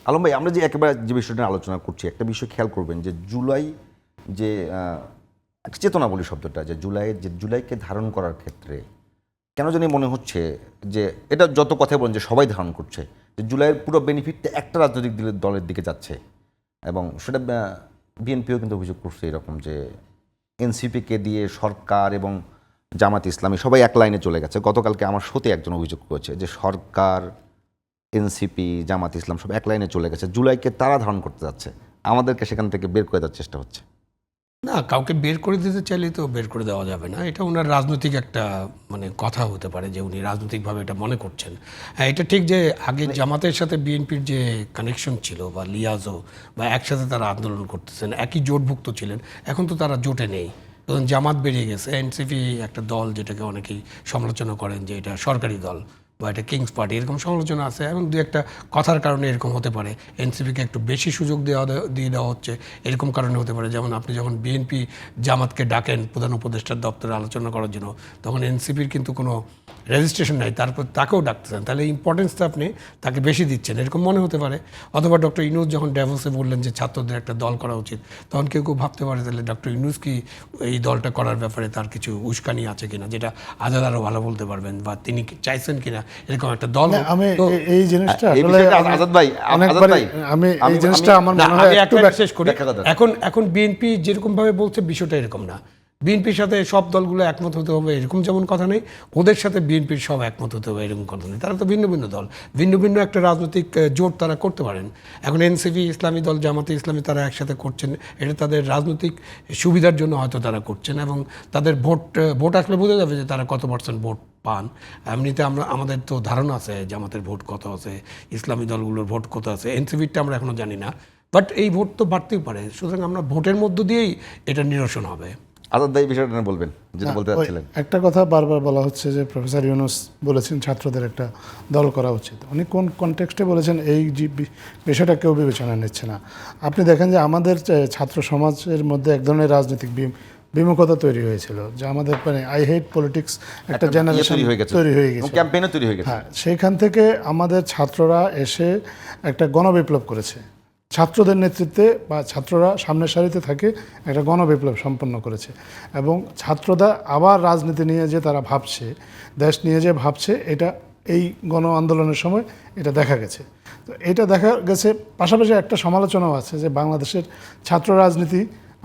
আলম ভাই, আমরা যে একেবারে যে বিষয়টা নিয়ে আলোচনা করছি, একটা বিষয় খেয়াল করবেন যে জুলাই যে একটা চেতনা বলি শব্দটা, যে জুলাইকে ধারণ করার ক্ষেত্রে কেন জানি মনে হচ্ছে যে এটা যত কথা বলেন যে সবাই ধারণ করছে যে জুলাইয়ের পুরো বেনিফিটটা একটা রাজনৈতিক দলের দিকে যাচ্ছে, এবং সেটা বিএনপিও কিন্তু অভিযোগ করছে এরকম যে এনসিপিকে দিয়ে সরকার এবং জামাত ইসলামী সবাই এক লাইনে চলে গেছে। গতকালকে আমার শোতে একজন অভিযোগ করেছে যে সরকার, এনসিপি, জামাত ইসলাম সব এক লাইনে চলে গেছে, জুলাইকে তারা ধারণ করতে যাচ্ছে, আমাদেরকে সেখান থেকে বের করে দেওয়ার চেষ্টা হচ্ছে। না, কাউকে বের করে দিতে চাইলে তো বের করে দেওয়া যাবে না। এটা ওনার রাজনৈতিক একটা কথা হতে পারে যে উনি রাজনৈতিকভাবে এটা মনে করছেন। হ্যাঁ, এটা ঠিক যে আগে জামাতের সাথে বিএনপির যে কানেকশন ছিল বা লিয়াজো বা একসাথে তারা আন্দোলন করতেছেন, একই জোটভুক্ত ছিলেন। এখন তো তারা জোটে নেই, তখন জামাত বেরিয়ে গেছে। এনসিপি একটা দল যেটাকে অনেকেই সমালোচনা করেন যে এটা সরকারি দল বা এটা কিংস পার্টি, এরকম সমালোচনা আছে। এবং দু একটা কথার কারণে এরকম হতে পারে, এনসিপিকে একটু বেশি সুযোগ দিয়ে দেওয়া হচ্ছে, এরকম কারণে হতে পারে। যেমন আপনি যখন বিএনপি জামাতকে ডাকেন প্রধান উপদেষ্টার দপ্তরে আলোচনা করার জন্য, তখন এনসিপির কিন্তু কোনো রেজিস্ট্রেশন নাই, তারপর তাকেও ডাকতেছেন, তাহলে ইম্পর্টেন্সটা আপনি তাকে বেশি দিচ্ছেন, এরকম মনে হতে পারে। অথবা ডক্টর ইউনূস যখন ড্যাভোসে বললেন যে ছাত্রদের একটা দল করা উচিত, তখন কেউ কেউ ভাবতে পারে তাহলে ডক্টর ইউনূস কি এই দলটা করার ব্যাপারে তার কিছু উস্কানি আছে কিনা, যেটা আজাদ আরও ভালো বলতে পারবেন, বা তিনি চাইছেন কিনা এরকম একটা দল। আমি এই জিনিসটা আজাদ ভাই, আমি এই জিনিসটা আমার মনে হয় একটু শেষ করি। এখন বিএনপি যেরকম ভাবে বলছে বিষয়টা এরকম না। বিএনপির সাথে সব দলগুলো একমত হতে হবে এরকম যেমন কথা নেই, ওদের সাথে বিএনপির সব একমত হতে হবে এরকম কথা নেই। তারা তো ভিন্ন ভিন্ন দল, ভিন্ন ভিন্ন একটা রাজনৈতিক জোট তারা করতে পারেন। এখন এনসিপি, ইসলামী দল, জামাতে ইসলামী তারা একসাথে করছেন, এটা তাদের রাজনৈতিক সুবিধার জন্য হয়তো তারা করছেন, এবং তাদের ভোট আসলে বোঝা যাবে যে তারা কত পার্সেন্ট ভোট পান। এমনিতে আমাদের তো ধারণা আছে জামাতের ভোট কত আছে, ইসলামী দলগুলোর ভোট কত আছে, এনসিপিটা আমরা এখনও জানি না, বাট এই ভোট তো বাড়তেই পারে। সুতরাং আমরা ভোটের মধ্য দিয়েই এটা নিরসন হবে। আজাদ ভাই বিষয়টা বলবেন, যেটা বলতে চাচ্ছিলেন। একটা কথা বারবার বলা হচ্ছে যে প্রফেসর ইউনূস বলেছেন ছাত্রদের একটা দল করা উচিত। উনি কোন কনটেক্সটে বলেছেন এই বিষয়টা কেউ বিবেচনা নিচ্ছে না। আপনি দেখেন যে আমাদের ছাত্র সমাজের মধ্যে এক ধরনের রাজনৈতিক বিমুখতা তৈরি হয়েছিল, যে আমাদের আই হেট পলিটিক্স একটা জেনারেশন তৈরি হয়ে গেছে, ক্যাম্পেইনও তৈরি হয়ে গেছে। হ্যাঁ, সেইখান থেকে আমাদের ছাত্ররা এসে একটা গণবিপ্লব করেছে, ছাত্রদের নেতৃত্বে বা ছাত্ররা সামনের সারিতে থাকে একটা গণবিপ্লব সম্পন্ন করেছে। এবং ছাত্ররা আবার রাজনীতি নিয়ে যে তারা ভাবছে, দেশ নিয়ে যে ভাবছে, এটা এই গণ আন্দোলনের সময় এটা দেখা গেছে। তো এটা দেখা গেছে, পাশাপাশি একটা সমালোচনাও আছে যে বাংলাদেশের ছাত্র রাজনীতি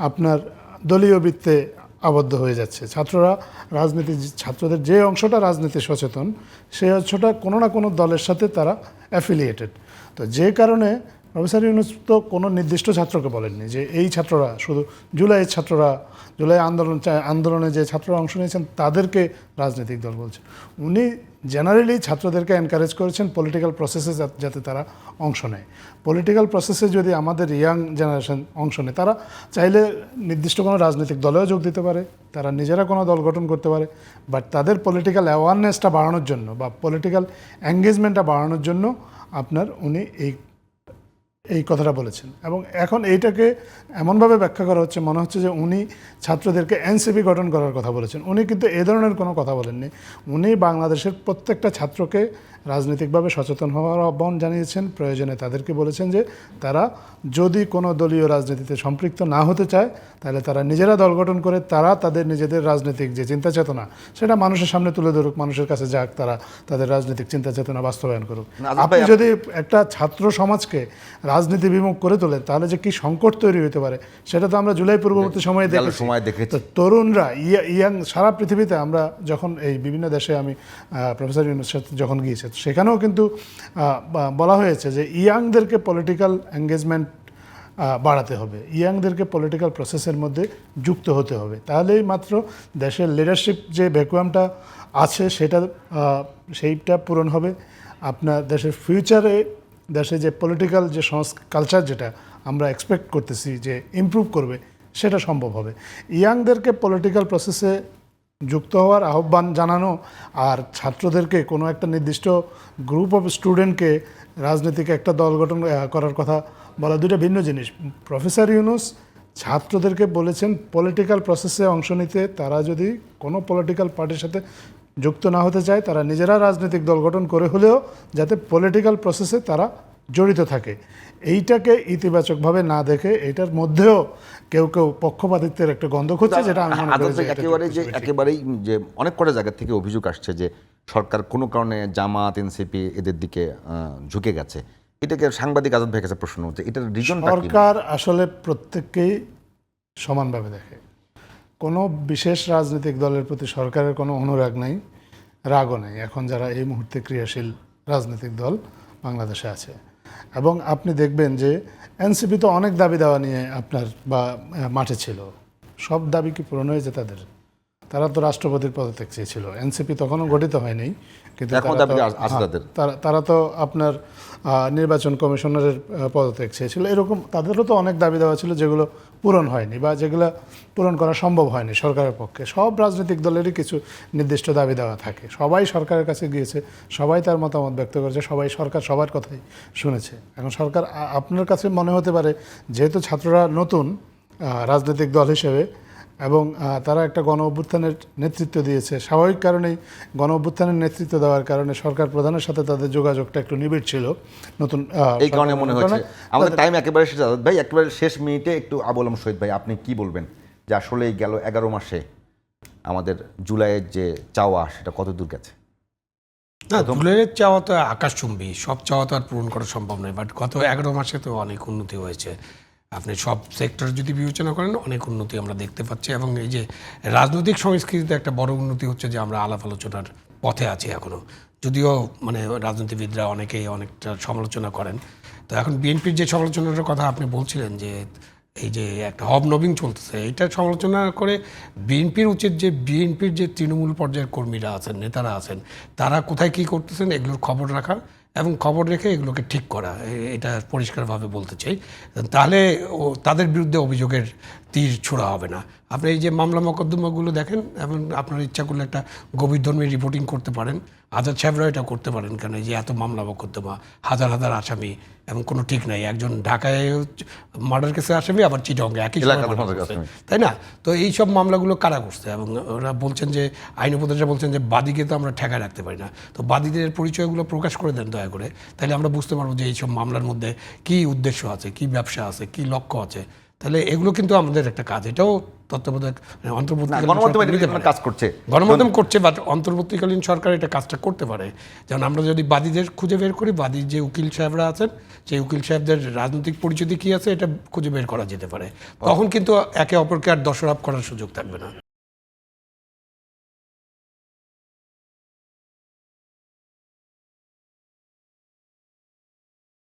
আপনার দলীয় বৃত্তে আবদ্ধ হয়ে যাচ্ছে। ছাত্রদের যে অংশটা রাজনীতি সচেতন, সেই অংশটা কোনো না কোনো দলের সাথে তারা অ্যাফিলিয়েটেড। তো যে কারণে প্রফেসর ইউনূস তো কোনো নির্দিষ্ট ছাত্রকে বলেননি যে এই ছাত্ররা, শুধু জুলাই আন্দোলনে যে ছাত্ররা অংশ নিয়েছেন তাদেরকে রাজনৈতিক দল বলছেন। উনি জেনারেলি ছাত্রদেরকে এনকারেজ করেছেন পলিটিক্যাল প্রসেসে যাতে তারা অংশ নেয়। পলিটিক্যাল প্রসেসে যদি আমাদের ইয়াং জেনারেশন অংশ নেয়, তারা চাইলে নির্দিষ্ট কোনো রাজনৈতিক দলেও যোগ দিতে পারে, তারা নিজেরা কোনো দল গঠন করতে পারে, বাট তাদের পলিটিক্যাল অ্যাওয়ারনেসটা বাড়ানোর জন্য বা পলিটিক্যাল এঙ্গেজমেন্টটা বাড়ানোর জন্য উনি এই কথাটা বলেছেন। এবং এখন এইটাকে এমনভাবে ব্যাখ্যা করা হচ্ছে, মনে হচ্ছে যে উনি ছাত্রদেরকে এনসিপি গঠন করার কথা বলেছেন। উনি কিন্তু এ ধরনের কোনো কথা বলেননি। উনি বাংলাদেশের প্রত্যেকটা ছাত্রকে রাজনৈতিকভাবে সচেতন হওয়ার আহ্বান জানিয়েছেন। প্রয়োজনে তাদেরকে বলেছেন যে তারা যদি কোনো দলীয় রাজনীতিতে সম্পৃক্ত না হতে চায়, তাহলে তারা নিজেরা দল গঠন করে তারা তাদের নিজেদের রাজনৈতিক যে চিন্তা চেতনা সেটা মানুষের সামনে তুলে ধরুক, মানুষের কাছে যাক, তারা তাদের রাজনৈতিক চিন্তা চেতনা বাস্তবায়ন করুক। আপনি যদি একটা ছাত্র সমাজকে রাজনীতি বিমুখ করে তোলেন, তাহলে যে কি সংকট তৈরি হতে পারে সেটা তো আমরা জুলাই পূর্ববর্তী সময়ে দেখেছি। তরুণরা ইয়াং সারা পৃথিবীতে, আমরা যখন এই বিভিন্ন দেশে আমি প্রফেসর ইউনূস যখন গিয়েছি, সেখানেও কিন্তু বলা হয়েছে যে ইয়াংদেরকে পলিটিক্যাল এঙ্গেজমেন্ট বাড়াতে হবে, ইয়াংদেরকে পলিটিক্যাল প্রসেসের মধ্যে যুক্ত হতে হবে, তাহলেই মাত্র দেশের লিডারশিপ যে ভ্যাকুয়ামটা আছে সেইটা পূরণ হবে। আপনার দেশের ফিউচারে দেশে যে পলিটিক্যাল যে কালচার যেটা আমরা এক্সপেক্ট করতেছি যে ইমপ্রুভ করবে, সেটা সম্ভব হবে। ইয়াংদেরকে পলিটিক্যাল প্রসেসে যুক্ত হওয়ার আহ্বান জানানো আর ছাত্রদেরকে কোনো একটা নির্দিষ্ট গ্রুপ অফ স্টুডেন্টকে রাজনীতিক একটা দল গঠন করার কথা বলা দুটো ভিন্ন জিনিস। প্রফেসর ইউনূস ছাত্রদেরকে বলেছেন পলিটিক্যাল প্রসেসে অংশ নিতে, তারা যদি কোনো পলিটিক্যাল পার্টির সাথে যুক্ত না হতে চায়, তারা নিজেরা রাজনৈতিক দল গঠন করে হলেও যাতে পলিটিক্যাল প্রসেসে তারা জড়িত থাকে, এইটাকে ইতিবাচকভাবে না দেখে এটার মধ্যেও কেউ কেউ পক্ষপাতিত্বের একটা গন্ধ খুঁজছে, যেটা আমি মনে করি যে এটা একেবারেই যে অনেক কটা জায়গা থেকে অভিযোগ আসছে যে সরকার কোনো কারণে জামাত এনসিপি এদের দিকে ঝুঁকে গেছে। এটাকে সাংবাদিক আজাদ ভাইয়ের কাছে প্রশ্ন হচ্ছে, এটার রিজনটা কি? সরকার আসলে প্রত্যেককেই সমানভাবে দেখে। কোনো বিশেষ রাজনৈতিক দলের প্রতি সরকারের কোনো অনুরাগ নাই, রাগও নাই, এখন যারা এই মুহূর্তে ক্রিয়াশীল রাজনৈতিক দল বাংলাদেশে আছে। এবং আপনি দেখবেন যে এনসিপি তো অনেক দাবি দেওয়া নিয়ে আপনার বা মাঠে ছিল, সব দাবি কি পূরণ হয়েছে তাদের? তারা তো রাষ্ট্রপতির পদত্যাগ চেয়েছিল, এনসিপি তখনও গঠিত হয়নি, কিন্তু এখন দাবি আছে তাদের। তারা তো আপনার নির্বাচন কমিশনারের পদত্যাগ চেয়েছিল। এরকম তাদেরও তো অনেক দাবি দেওয়া ছিল যেগুলো পূরণ হয়নি বা যেগুলো পূরণ করা সম্ভব হয়নি সরকারের পক্ষে। সব রাজনৈতিক দলেরই কিছু নির্দিষ্ট দাবি দেওয়া থাকে, সবাই সরকারের কাছে গিয়েছে, সবাই তার মতামত ব্যক্ত করেছে, সরকার সবার কথাই শুনেছে। এখন সরকার আপনার কাছে মনে হতে পারে যেহেতু ছাত্ররা নতুন রাজনৈতিক দল হিসেবে এবং তারা একটা গণ অভ্যুত্থানের নেতৃত্ব দিয়েছে, স্বাভাবিক কারণেই গণ অভ্যুত্থানের নেতৃত্ব দেওয়ার কারণে সরকার প্রধানের সাথে তাদের যোগাযোগটা একটু নিবিড় ছিল নতুন। এই কারণে মনে হচ্ছে আমাদের টাইম একেবারে শেষ। আজাদ ভাই, একেবারে শেষ মিনিটে একটু আবু আলম শহীদ ভাই, আপনি কি বলবেন যে আসলে গেল 11 মাসে আমাদের জুলাইয়ের যে চাওয়া সেটা কত দূর গেছে? না, জুলাইয়ের চাওয়া তো আকাশচুম্বী, সব চাওয়া তো আর পূরণ করা সম্ভব নয়, বাট গত 11 মাসে তো অনেক উন্নতি হয়েছে। আপনি সব সেক্টর যদি বিবেচনা করেন অনেক উন্নতি আমরা দেখতে পাচ্ছি। এবং এই যে রাজনৈতিক সংস্কৃতিতে একটা বড় উন্নতি হচ্ছে যে আমরা আলাপ আলোচনার পথে আছি এখনও, যদিও মানে রাজনীতিবিদরা অনেকেই অনেকটা সমালোচনা করেন। তো এখন বিএনপির যে সমালোচনাটার কথা আপনি বলছিলেন যে এই যে একটা হবনবিং চলতেছে, এইটা সমালোচনা করে বিএনপির উচিত যে বিএনপির যে তৃণমূল পর্যায়ের কর্মীরা আছেন, নেতারা আছেন, তারা কোথায় কী করতেছেন এগুলোর খবর রাখা এবং খবর রেখে এগুলোকে ঠিক করা, এটা পরিষ্কারভাবে বলতে চাই। তাহলে তাদের বিরুদ্ধে অভিযোগের তীর ছোড়া হবে না। আপনি এই যে মামলা মোকদ্দমাগুলো দেখেন এবং আপনার ইচ্ছা করলে একটা গভীরধর্মী রিপোর্টিং করতে পারেন, আজাদ সাহেবরা এটা করতে পারেন, কেন এই যে এত মামলা মোকদ্দমা, হাজার হাজার আসামি এবং কোনো ঠিক নাই, একজন ঢাকায় মার্ডার কেসে আসামি আবার চিটাগংয়ে একই সময় murder করছে, তাই না? তো এই সব মামলাগুলো কারা করছে? এবং ওরা বলছেন যে আইন উপদেষ্টা বলছেন যে বাদীকে তো আমরা ঠেকায় রাখতে পারি না, তো বাদীদের পরিচয়গুলো প্রকাশ করে দেন দয়া করে, তাহলে আমরা বুঝতে পারবো যে এইসব মামলার মধ্যে কী উদ্দেশ্য আছে, কী ব্যবসা আছে, কী লক্ষ্য আছে। তাহলে এগুলো কিন্তু আমাদের একটা কাজ, এটাও তত্ত্বাবধায়ক অন্তর্বর্তীকালীন কাজ করছে, গণমাধ্যম করছে, বাট অন্তর্বর্তীকালীন সরকার এটা কাজটা করতে পারে। যেমন আমরা যদি বাদীদের খুঁজে বের করি, বাদীর যে উকিল সাহেবরা আছেন, সেই উকিল সাহেবদের রাজনৈতিক পরিচিতি কী আছে এটা খুঁজে বের করা যেতে পারে, তখন কিন্তু একে অপরকে আর দোষারোপ করার সুযোগ থাকবে না।